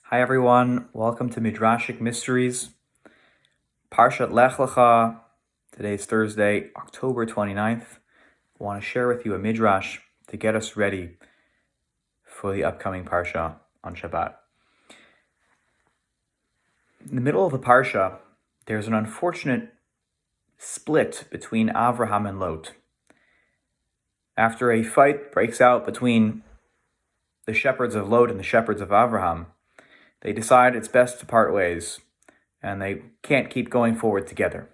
Hi everyone, welcome to Midrashic Mysteries, Parshat Lech Lecha. Today's Thursday, October 29th. I want to share with you a Midrash to get us ready for the upcoming Parsha on Shabbat. In the middle of the Parsha, there's an unfortunate split between Avraham and Lot. After a fight breaks out between the shepherds of Lot and the shepherds of Avraham, they decide it's best to part ways, and they can't keep going forward together.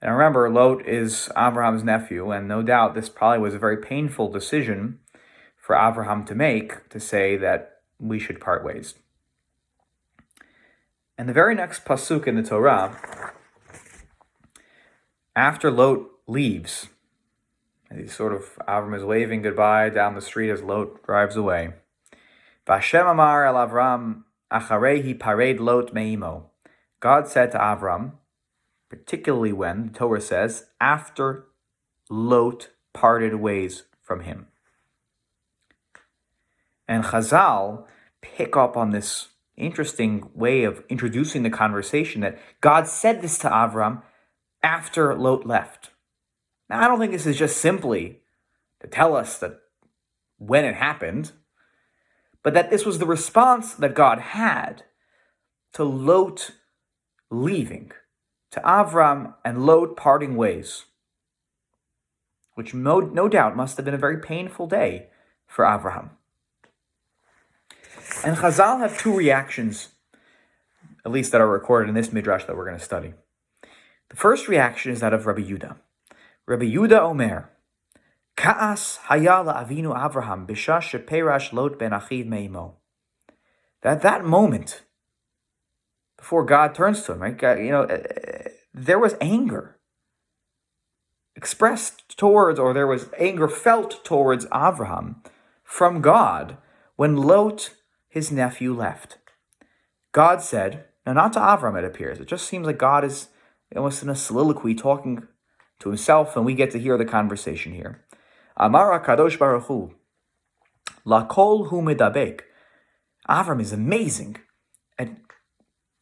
And remember, Lot is Avraham's nephew, and no doubt this probably was a very painful decision for Avraham to make, to say that we should part ways. And the very next pasuk in the Torah, after Lot leaves, Avram is waving goodbye down the street as Lot drives away. Vashem amar el Avram, acharehi pared Lot meimo. God said to Avram, particularly when, the Torah says, after Lot parted ways from him. And Chazal pick up on this interesting way of introducing the conversation that God said this to Avram after Lot left. Now, I don't think this is just simply to tell us that when it happened, but that this was the response that God had to Lot leaving, to Avram and Lot parting ways, which no doubt must have been a very painful day for Avraham. And Chazal have two reactions, at least that are recorded in this midrash that we're going to study. The first reaction is that of Rabbi Yehuda. Rabbi Yehuda Omer, Ka'as haya la'avinu Avraham bisha sheperash Lot ben achiv meimo. That moment, before God turns to him, right? There was anger expressed towards, or there was anger felt towards Avraham from God when Lot, his nephew, left. God said, now not to Avram it appears, it just seems like God is almost in a soliloquy talking to himself, and we get to hear the conversation here. Amar HaKadosh Baruch Hu, Lakol hu medabek. Avram is amazing at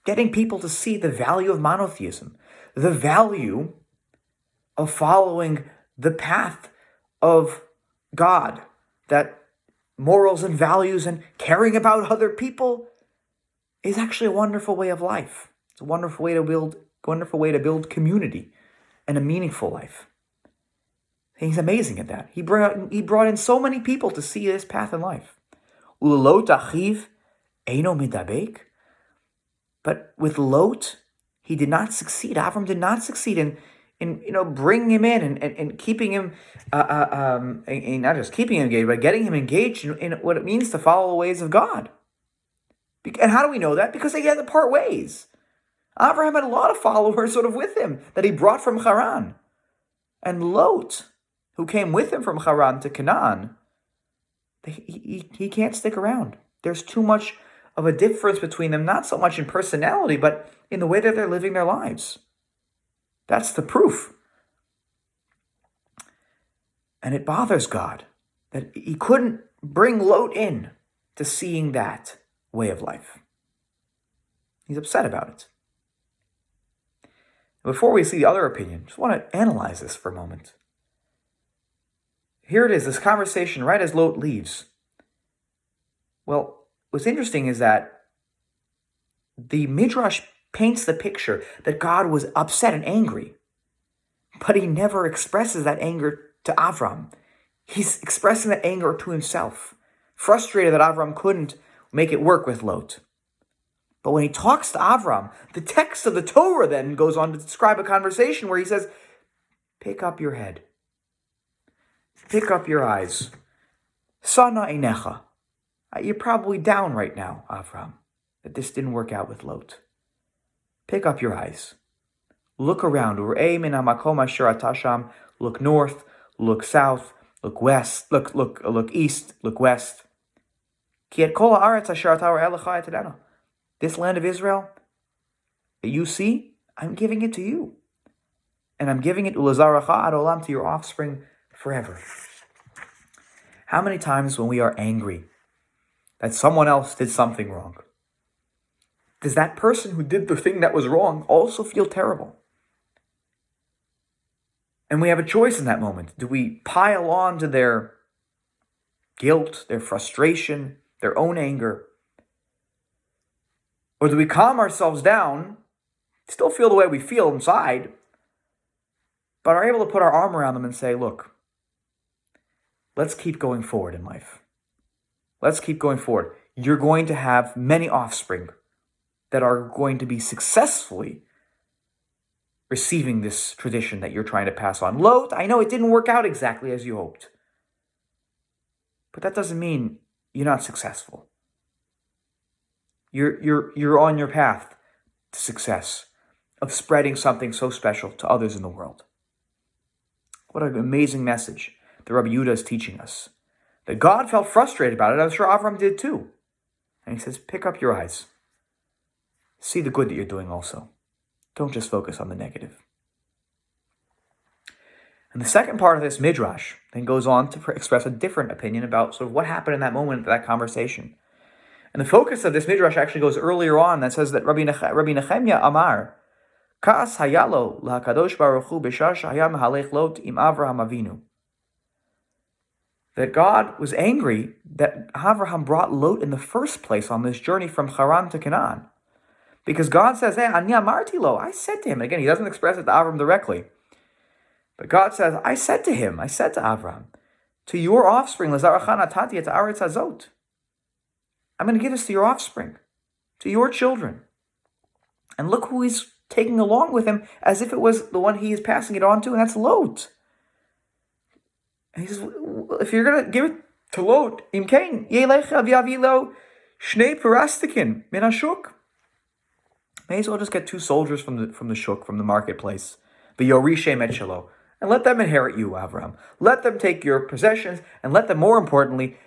getting people to see the value of monotheism, the value of following the path of God, that morals and values and caring about other people is actually a wonderful way of life. It's a wonderful way to build community and a meaningful life. He's amazing at that. He brought in so many people to see this path in life. Ulot achiv eino midabek. But with Lot, he did not succeed. Avram did not succeed in bringing him in and keeping him, not just keeping him engaged, but getting him engaged in what it means to follow the ways of God. And how do we know that? Because they had to part ways. Avraham had a lot of followers with him that he brought from Haran. And Lot, who came with him from Haran to Canaan, he can't stick around. There's too much of a difference between them, not so much in personality, but in the way that they're living their lives. That's the proof. And it bothers God that he couldn't bring Lot in to seeing that way of life. He's upset about it. Before we see the other opinion, just want to analyze this for a moment. Here it is, this conversation right as Lot leaves. Well, what's interesting is that the Midrash paints the picture that God was upset and angry, but he never expresses that anger to Avram. He's expressing that anger to himself, frustrated that Avram couldn't make it work with Lot. But when he talks to Avram, the text of the Torah then goes on to describe a conversation where he says, pick up your head, pick up your eyes, Sana einecha. You're probably down right now, Avraham, that this didn't work out with Lot. Pick up your eyes. Look around. Look north, look south, look west, look east, look west. This land of Israel that you see, I'm giving it to you. And I'm giving it to your offspring forever. How many times when we are angry, that someone else did something wrong, does that person who did the thing that was wrong also feel terrible? And we have a choice in that moment. Do we pile on to their guilt, their frustration, their own anger? Or do we calm ourselves down, still feel the way we feel inside, but are able to put our arm around them and say, look, let's keep going forward in life. Let's keep going forward. You're going to have many offspring that are going to be successfully receiving this tradition that you're trying to pass on. Lot, I know it didn't work out exactly as you hoped, but that doesn't mean you're not successful. You're on your path to success, of spreading something so special to others in the world. What an amazing message that Rabbi Yehuda is teaching us. That God felt frustrated about it. I'm sure Avraham did too. And he says, pick up your eyes. See the good that you're doing also. Don't just focus on the negative. And the second part of this midrash then goes on to express a different opinion about sort of what happened in that moment, that conversation. And the focus of this midrash actually goes earlier on, that says that Rabbi Nechemia Amar, Ka'as hayalo lahakadosh baruch hu b'shah shehaya mehalech Lot im Avraham Avinu. That God was angry that Avraham brought Lot in the first place on this journey from Haran to Canaan. Because God says, hey, ani amarti lo, I said to him. Again, he doesn't express it to Avraham directly. But God says, I said to Avraham, to your offspring, l'zarachan atati et haaretz hazot. I'm going to give this to your offspring, to your children. And look who he's taking along with him as if it was the one he is passing it on to, and that's Lot. And he says, if you're going to give it to Lot, imkein, Lech Lecha v'yavilo shnei parastikin min hashuk. May as well just get 2 soldiers from the shuk, from the marketplace, v'yorishem et shelo, and let them inherit you, Avraham. Let them take your possessions, and let them, more importantly,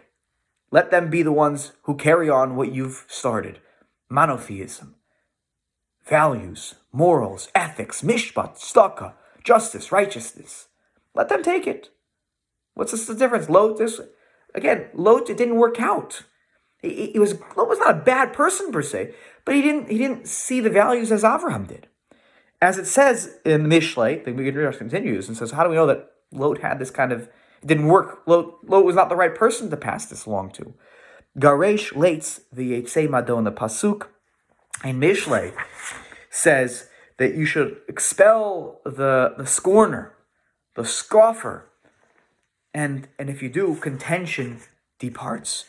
let them be the ones who carry on what you've started. Monotheism, values, morals, ethics, mishpat, tzedakah, justice, righteousness. Let them take it. What's the difference? Lot, it didn't work out. Lot was not a bad person per se, but he didn't see the values as Avraham did. As it says in Mishlei, the Midrash continues and says, how do we know that Lot had this kind of, it didn't work? Lot was not the right person to pass this along to. Garesh Leitz v'yetzei madon, the pasuk in Mishlei says that you should expel the scorner, the scoffer, and if you do, contention departs.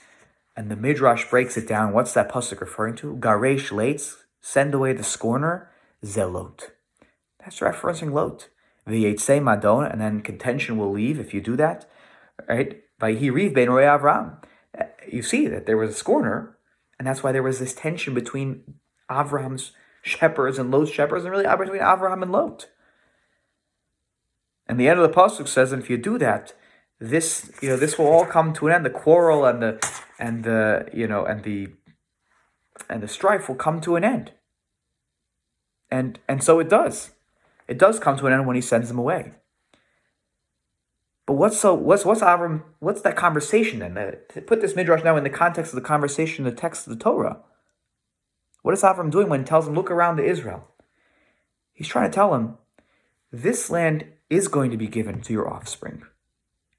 And the Midrash breaks it down. What's that pasuk referring to? Garesh Leitz, send away the scorner, zelot. That's referencing Lot. V'yetzei madon, and then contention will leave if you do that. Right? Vayhi ben roei Avraham. You see that there was a scorner, and that's why there was this tension between Avraham's shepherds and Lot's shepherds, and really between Avraham and Lot. And the end of the pasuk says, and if you do that, this will all come to an end. The quarrel and the strife will come to an end. And so it does. It does come to an end when he sends them away. But what's Avram? What's that conversation then? To put this midrash now in the context of the conversation, the text of the Torah. What is Avram doing when he tells him, look around to Israel? He's trying to tell him, this land is going to be given to your offspring.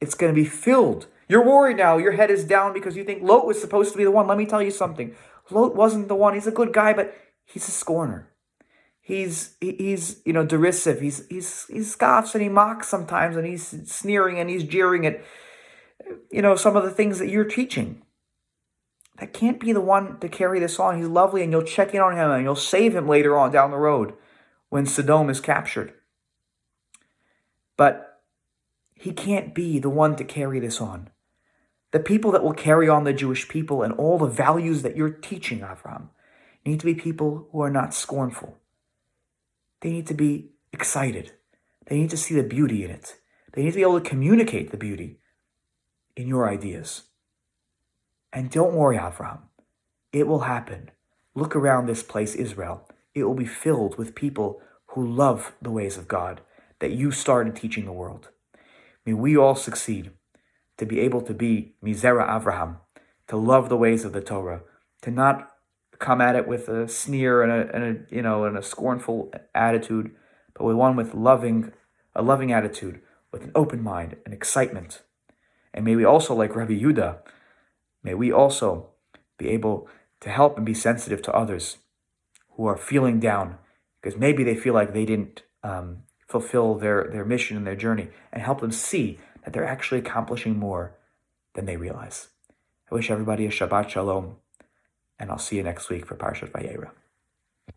It's going to be filled. You're worried now. Your head is down because you think Lot was supposed to be the one. Let me tell you something. Lot wasn't the one. He's a good guy, but he's a scorner. He's derisive. He scoffs and he mocks sometimes, and he's sneering and he's jeering at some of the things that you're teaching. That can't be the one to carry this on. He's lovely, and you'll check in on him and you'll save him later on down the road when Sodom is captured. But he can't be the one to carry this on. The people that will carry on the Jewish people and all the values that you're teaching, Avraham, need to be people who are not scornful. They need to be excited. They need to see the beauty in it. They need to be able to communicate the beauty in your ideas. And don't worry, Avraham. It will happen. Look around this place, Israel. It will be filled with people who love the ways of God that you started teaching the world. May we all succeed to be able to be Mizera Avraham to love the ways of the Torah, to not come at it with a sneer and a scornful attitude, but with one with a loving attitude, with an open mind and excitement. And may we also, like Rabbi Yehuda, may we also be able to help and be sensitive to others who are feeling down, because maybe they feel like they didn't fulfill their mission and their journey, and help them see that they're actually accomplishing more than they realize. I wish everybody a Shabbat Shalom, and I'll see you next week for Parshat Vayera.